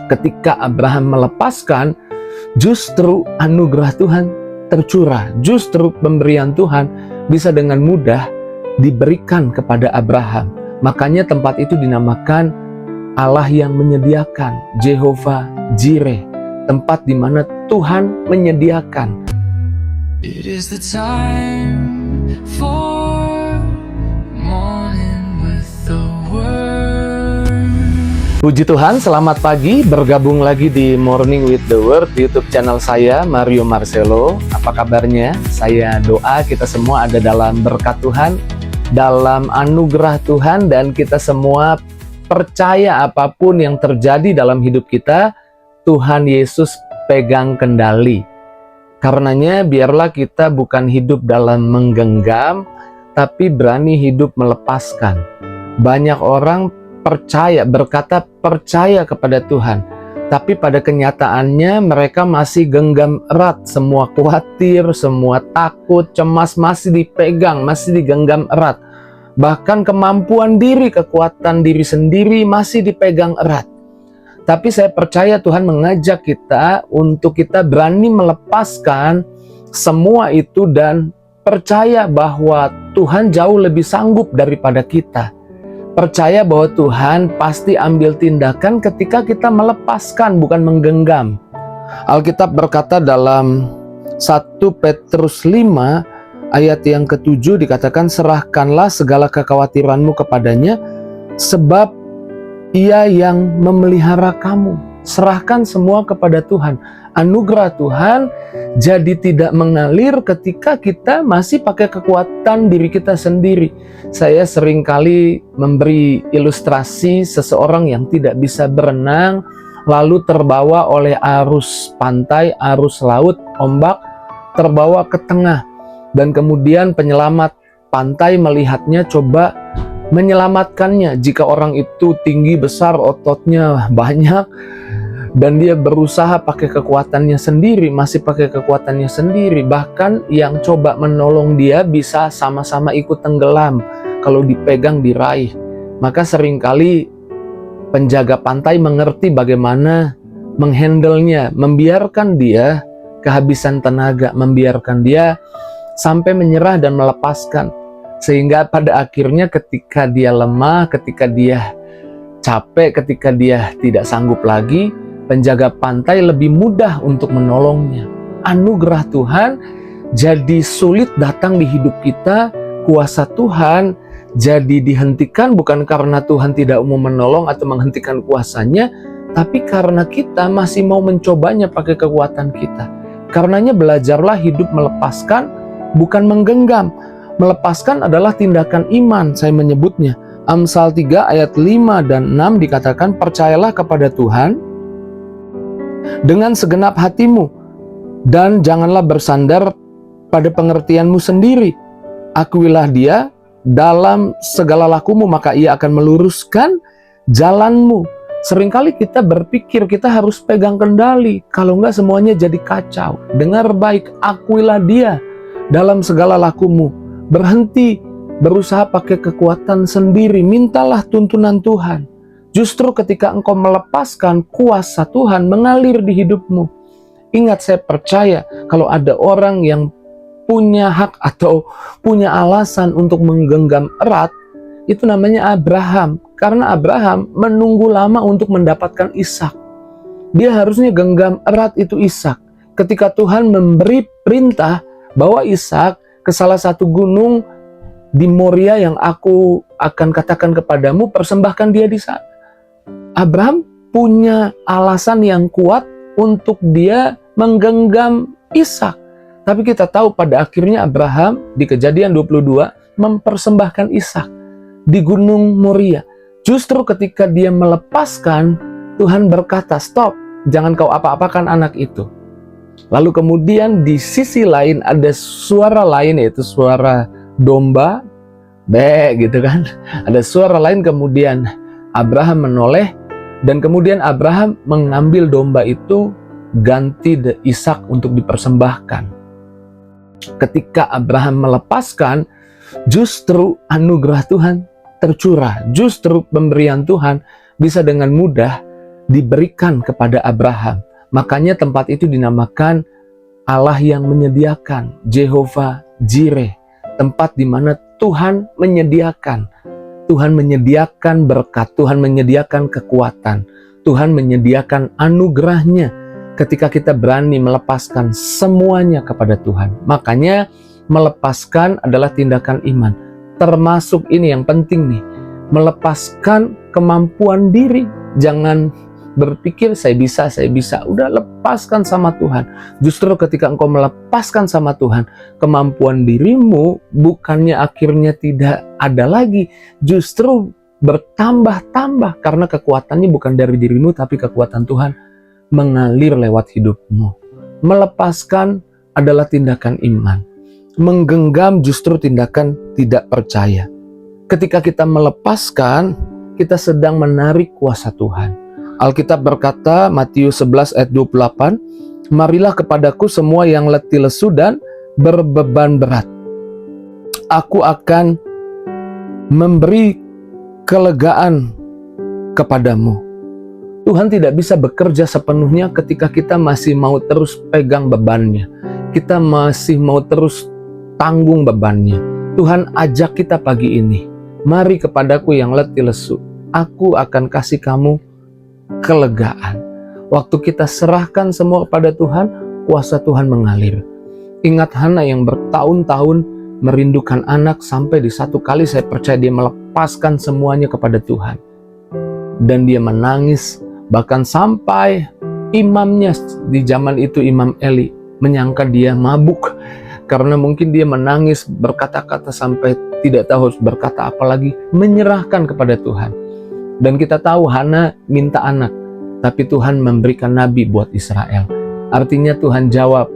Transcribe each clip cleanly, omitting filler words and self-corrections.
Ketika Abraham melepaskan, justru anugerah Tuhan tercurah. Justru pemberian Tuhan bisa dengan mudah diberikan kepada Abraham. Makanya tempat itu dinamakan Allah yang menyediakan, Jehovah Jireh, tempat di mana Tuhan menyediakan. It is the time for morning with the word. Puji Tuhan, selamat pagi, bergabung lagi di Morning with the Word, YouTube channel saya, Mario Marcelo. Apa kabarnya? Saya doa kita semua ada dalam berkat Tuhan, dalam anugerah Tuhan, dan kita semua percaya apapun yang terjadi dalam hidup kita, Tuhan Yesus pegang kendali. Karenanya biarlah kita bukan hidup dalam menggenggam, tapi berani hidup melepaskan. Banyak orang berkata percaya kepada Tuhan, tapi pada kenyataannya mereka masih genggam erat. Semua khawatir, semua takut, cemas masih dipegang, masih digenggam erat. Bahkan kemampuan diri, kekuatan diri sendiri masih dipegang erat. Tapi saya percaya Tuhan mengajak kita untuk kita berani melepaskan semua itu dan percaya bahwa Tuhan jauh lebih sanggup daripada kita. Percaya bahwa Tuhan pasti ambil tindakan ketika kita melepaskan, bukan menggenggam. Alkitab berkata dalam 1 Petrus 5 ayat yang ke-7 dikatakan, serahkanlah segala kekhawatiranmu kepadanya, sebab Ia yang memelihara kamu. Serahkan semua kepada Tuhan. Anugerah Tuhan jadi tidak mengalir ketika kita masih pakai kekuatan diri kita sendiri. Saya sering kali memberi ilustrasi seseorang yang tidak bisa berenang, lalu terbawa oleh arus pantai, arus laut, ombak, terbawa ke tengah. Dan kemudian penyelamat pantai melihatnya, coba menyelamatkannya. Jika orang itu tinggi, besar, ototnya banyak, dan dia berusaha pakai kekuatannya sendiri, masih pakai kekuatannya sendiri. Bahkan yang coba menolong dia bisa sama-sama ikut tenggelam kalau dipegang, diraih. Maka seringkali penjaga pantai mengerti bagaimana menghandle-nya, membiarkan dia kehabisan tenaga, membiarkan dia sampai menyerah dan melepaskan. Sehingga pada akhirnya ketika dia lemah, ketika dia capek, ketika dia tidak sanggup lagi, penjaga pantai lebih mudah untuk menolongnya. Anugerah Tuhan jadi sulit datang di hidup kita. Kuasa Tuhan jadi dihentikan bukan karena Tuhan tidak mau menolong atau menghentikan kuasanya, tapi karena kita masih mau mencobanya pakai kekuatan kita. Karenanya belajarlah hidup melepaskan, bukan menggenggam. Melepaskan adalah tindakan iman, saya menyebutnya. Amsal 3 ayat 5 dan 6 dikatakan, percayalah kepada Tuhan dengan segenap hatimu, dan janganlah bersandar pada pengertianmu sendiri. Akuilah Dia dalam segala lakumu, maka Ia akan meluruskan jalanmu. Seringkali kita berpikir kita harus pegang kendali, kalau enggak semuanya jadi kacau. Dengar baik, akuilah Dia dalam segala lakumu. Berhenti berusaha pakai kekuatan sendiri, mintalah tuntunan Tuhan. Justru ketika engkau melepaskan, kuasa Tuhan mengalir di hidupmu. Ingat, saya percaya kalau ada orang yang punya hak atau punya alasan untuk menggenggam erat, itu namanya Abraham. Karena Abraham menunggu lama untuk mendapatkan Ishak. Dia harusnya genggam erat itu Ishak. Ketika Tuhan memberi perintah bahwa Ishak ke salah satu gunung di Moria yang aku akan katakan kepadamu, persembahkan dia di sana. Abraham punya alasan yang kuat untuk dia menggenggam Ishak. Tapi kita tahu pada akhirnya Abraham di Kejadian 22 mempersembahkan Ishak di gunung Moria. Justru ketika dia melepaskan, Tuhan berkata, stop, jangan kau apa-apakan anak itu. Lalu kemudian di sisi lain ada suara lain, yaitu suara domba, gitu kan. Ada suara lain, kemudian Abraham menoleh, dan kemudian Abraham mengambil domba itu, ganti Ishak untuk dipersembahkan. Ketika Abraham melepaskan, justru anugerah Tuhan tercurah. Justru pemberian Tuhan bisa dengan mudah diberikan kepada Abraham. Makanya tempat itu dinamakan Allah yang menyediakan, Jehovah Jireh, tempat di mana Tuhan menyediakan. Tuhan menyediakan berkat, Tuhan menyediakan kekuatan, Tuhan menyediakan anugerahnya ketika kita berani melepaskan semuanya kepada Tuhan. Makanya melepaskan adalah tindakan iman. Termasuk ini yang penting nih, melepaskan kemampuan diri. Jangan berpikir saya bisa. Udah, lepaskan sama Tuhan. Justru ketika engkau melepaskan sama Tuhan, kemampuan dirimu bukannya akhirnya tidak ada lagi, justru bertambah-tambah, karena kekuatannya bukan dari dirimu, tapi kekuatan Tuhan mengalir lewat hidupmu. Melepaskan adalah tindakan iman. Menggenggam justru tindakan tidak percaya. Ketika kita melepaskan, kita sedang menarik kuasa Tuhan. Alkitab berkata, Matius 11 ayat 28, "Marilah kepadaku semua yang letih lesu dan berbeban berat. Aku akan memberi kelegaan kepadamu." Tuhan tidak bisa bekerja sepenuhnya ketika kita masih mau terus pegang bebannya. Kita masih mau terus tanggung bebannya. Tuhan ajak kita pagi ini, mari kepadaku yang letih lesu, aku akan kasih kamu kelegaan. Waktu kita serahkan semua kepada Tuhan, kuasa Tuhan mengalir. Ingat Hana yang bertahun-tahun merindukan anak, sampai di satu kali saya percaya dia melepaskan semuanya kepada Tuhan. Dan dia menangis, bahkan sampai imamnya di zaman itu, Imam Eli, menyangka dia mabuk. Karena mungkin dia menangis, berkata-kata sampai tidak tahu harus berkata apa lagi, menyerahkan kepada Tuhan. Dan kita tahu Hana minta anak, tapi Tuhan memberikan nabi buat Israel. Artinya Tuhan jawab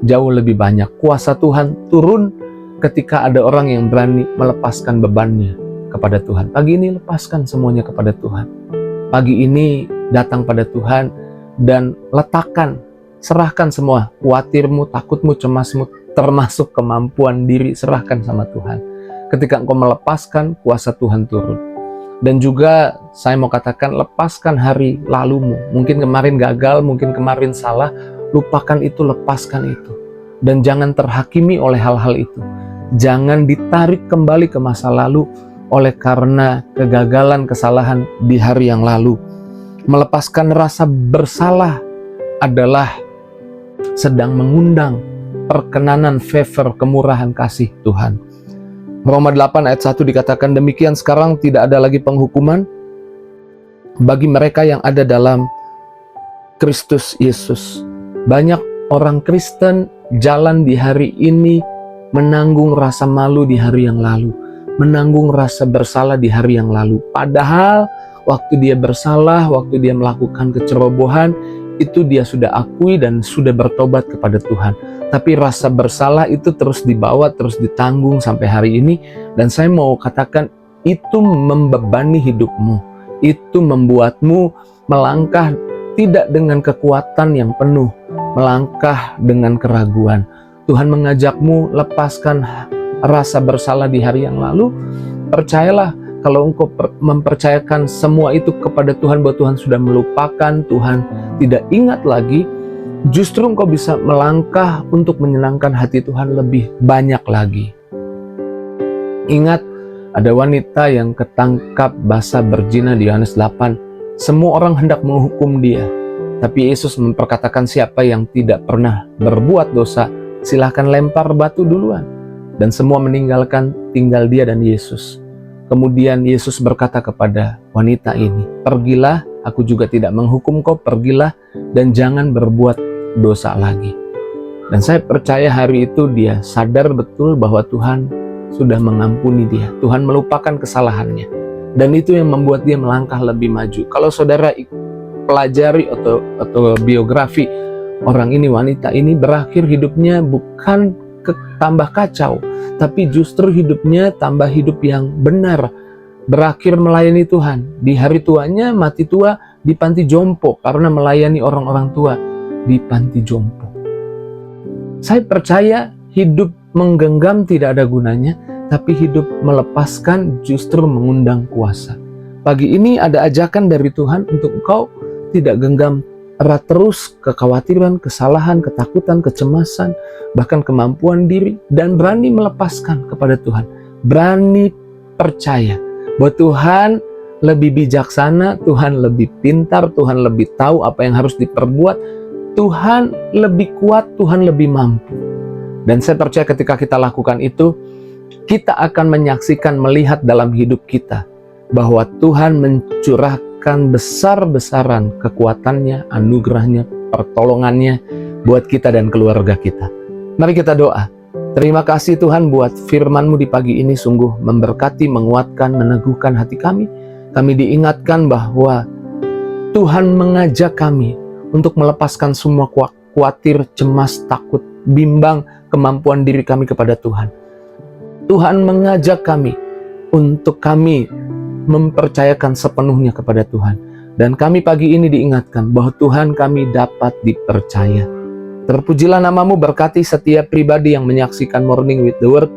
jauh lebih banyak. Kuasa Tuhan turun ketika ada orang yang berani melepaskan bebannya kepada Tuhan. Pagi ini lepaskan semuanya kepada Tuhan. Pagi ini datang pada Tuhan dan letakkan, serahkan semua khawatirmu, takutmu, cemasmu, termasuk kemampuan diri, serahkan sama Tuhan. Ketika engkau melepaskan, kuasa Tuhan turun. Dan juga saya mau katakan, lepaskan hari lalumu. Mungkin kemarin gagal, mungkin kemarin salah, lupakan itu, lepaskan itu. Dan jangan terhakimi oleh hal-hal itu. Jangan ditarik kembali ke masa lalu oleh karena kegagalan, kesalahan di hari yang lalu. Melepaskan rasa bersalah adalah sedang mengundang perkenanan, favor, kemurahan kasih Tuhan. Roma 8 ayat 1 dikatakan, "Demikian sekarang tidak ada lagi penghukuman bagi mereka yang ada dalam Kristus Yesus." Banyak orang Kristen jalan di hari ini menanggung rasa malu di hari yang lalu, menanggung rasa bersalah di hari yang lalu. Padahal waktu dia bersalah, waktu dia melakukan kecerobohan, itu dia sudah akui dan sudah bertobat kepada Tuhan. Tapi rasa bersalah itu terus dibawa, terus ditanggung sampai hari ini. Dan saya mau katakan, itu membebani hidupmu. Itu membuatmu melangkah tidak dengan kekuatan yang penuh, melangkah dengan keraguan. Tuhan mengajakmu, lepaskan rasa bersalah di hari yang lalu. Percayalah, kalau engkau mempercayakan semua itu kepada Tuhan, bahwa Tuhan sudah melupakan, Tuhan tidak ingat lagi, justru engkau bisa melangkah untuk menyenangkan hati Tuhan lebih banyak lagi. Ingat, ada wanita yang ketangkap basah berzina di Yohanes 8. Semua orang hendak menghukum dia, tapi Yesus memperkatakan, siapa yang tidak pernah berbuat dosa, silahkan lempar batu duluan. Dan semua meninggalkan, tinggal dia dan Yesus. Kemudian Yesus berkata kepada wanita ini, "Pergilah, aku juga tidak menghukum kau, pergilah dan jangan berbuat dosa lagi." Dan saya percaya hari itu dia sadar betul bahwa Tuhan sudah mengampuni dia. Tuhan melupakan kesalahannya. Dan itu yang membuat dia melangkah lebih maju. Kalau saudara pelajari atau biografi orang ini, wanita ini berakhir hidupnya bukan tambah kacau, tapi justru hidupnya tambah hidup yang benar. Berakhir melayani Tuhan. Di hari tuanya mati tua di panti jompo karena melayani orang-orang tua di panti jompo. Saya percaya hidup menggenggam tidak ada gunanya, tapi hidup melepaskan justru mengundang kuasa. Pagi ini ada ajakan dari Tuhan untuk engkau tidak genggam erat terus kekhawatiran, kesalahan, ketakutan, kecemasan, bahkan kemampuan diri, dan berani melepaskan kepada Tuhan. Berani percaya bahwa Tuhan lebih bijaksana, Tuhan lebih pintar, Tuhan lebih tahu apa yang harus diperbuat, Tuhan lebih kuat, Tuhan lebih mampu. Dan saya percaya ketika kita lakukan itu, kita akan menyaksikan, melihat dalam hidup kita bahwa Tuhan mencurahkan besar-besaran kekuatannya, anugerahnya, pertolongannya buat kita dan keluarga kita. Mari kita doa. Terima kasih Tuhan buat firman-Mu di pagi ini, sungguh memberkati, menguatkan, meneguhkan hati kami. Kami diingatkan bahwa Tuhan mengajak kami untuk melepaskan semua khawatir, cemas, takut, bimbang, kemampuan diri kami kepada Tuhan. Tuhan mengajak kami untuk kami mempercayakan sepenuhnya kepada Tuhan. Dan kami pagi ini diingatkan bahwa Tuhan kami dapat dipercaya. Terpujilah nama-Mu, berkati setiap pribadi yang menyaksikan Morning with the Word.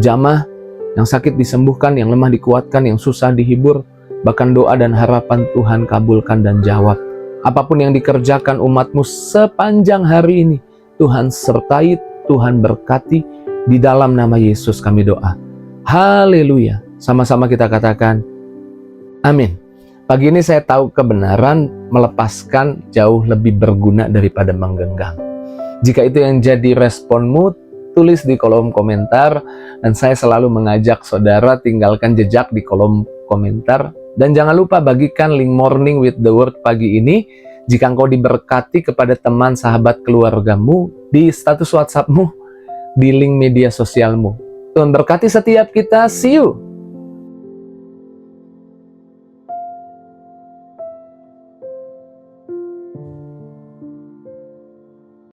Jamaah yang sakit disembuhkan, yang lemah dikuatkan, yang susah dihibur. Bahkan doa dan harapan Tuhan kabulkan dan jawab. Apapun yang dikerjakan umat-Mu sepanjang hari ini, Tuhan sertai, Tuhan berkati. Di dalam nama Yesus kami doa. Haleluya. Sama-sama kita katakan, amin. Pagi ini saya tahu kebenaran melepaskan jauh lebih berguna daripada menggenggam. Jika itu yang jadi responmu, tulis di kolom komentar. Dan saya selalu mengajak saudara tinggalkan jejak di kolom komentar. Dan jangan lupa bagikan link Morning with the Word pagi ini. Jika engkau diberkati kepada teman, sahabat, keluargamu, di status WhatsApp-mu, di link media sosialmu. Tuhan berkati setiap kita. See you.